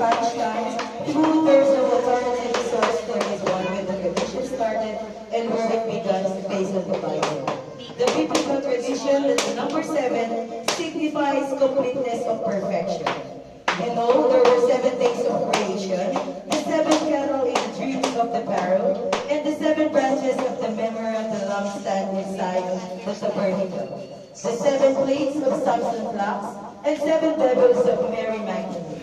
Spanish times, food there's no alternative source for this one when the tradition started and where it began based on the Bible. The biblical tradition that the number 7 signifies completeness of perfection. And though there were 7 days of creation, the 7 cattle in the dreams of the Pharaoh, and the 7 branches of the memory of the lampstand inside the tabernacle, the 7 plates of Samson flax, and 7 devils of Mary Magdalene.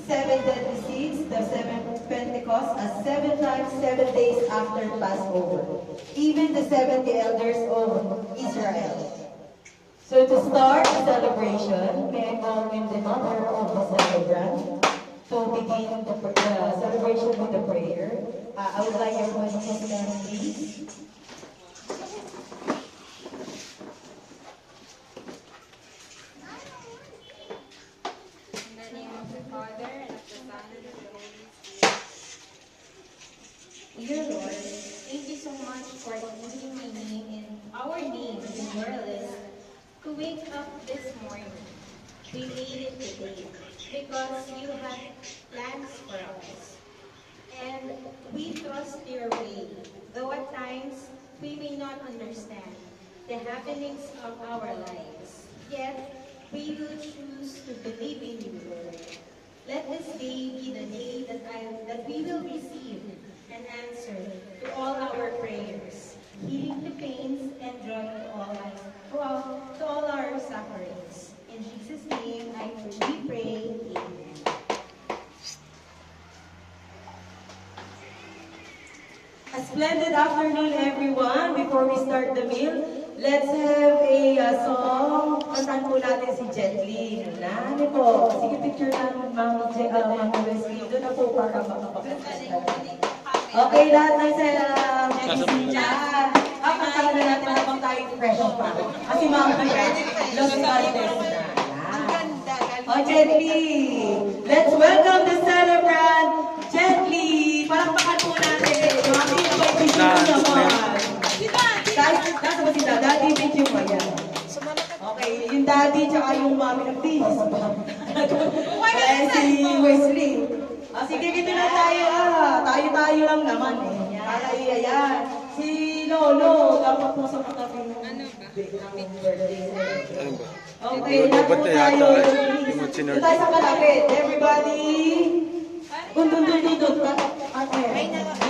7 deadly seeds, the 7 Pentecost, as 7 times 7 days after Passover. Even the 70 elders of Israel. So to start the celebration, may I call in the mother of the celebrant to begin the celebration with a prayer. I would like everyone to stand, please. In the name of the Father, and of the Son, and of the Holy Spirit. Dear Lord, thank you so much for including my name in our names in your list to wake up this morning. We made it today because you had plans for us. And we trust your way, though at times we may not understand the happenings of our lives. Yet, we will choose to believe in you, Lord. Let this day be the day that we will receive an answer to all our prayers, healing to pains and joy to all our sufferings. In Jesus' name, I truly pray. Amen. A splendid afternoon, everyone. Before we start the meal, let's have a song. Kantahan po natin si Jet Li. Ano po? Sige, picture namin, Ma'am Wesley. Doon na po para makapagkakanta. Okay, lahat ng Netisita. Kantahan na natin habang tayo fresh pa. Kasi Ma'am Los Angeles na. Oh, Jet Li. Let's welcome the celebrant, Jet Li. Palakpakan po natin. Nasa ba si Daddy? Video mo yan. Okay, yung daddy tsaka yung mami nagbihis pa. Kaya si Wesley. Sige, dito na tayo. Tayo-tayo lang naman eh. Para iyayan. Si Lolo, dapat po sa katabi ng birthday. Okay, napo tayo. Ito tayo sa kalapit. Everybody, kung dundun dito.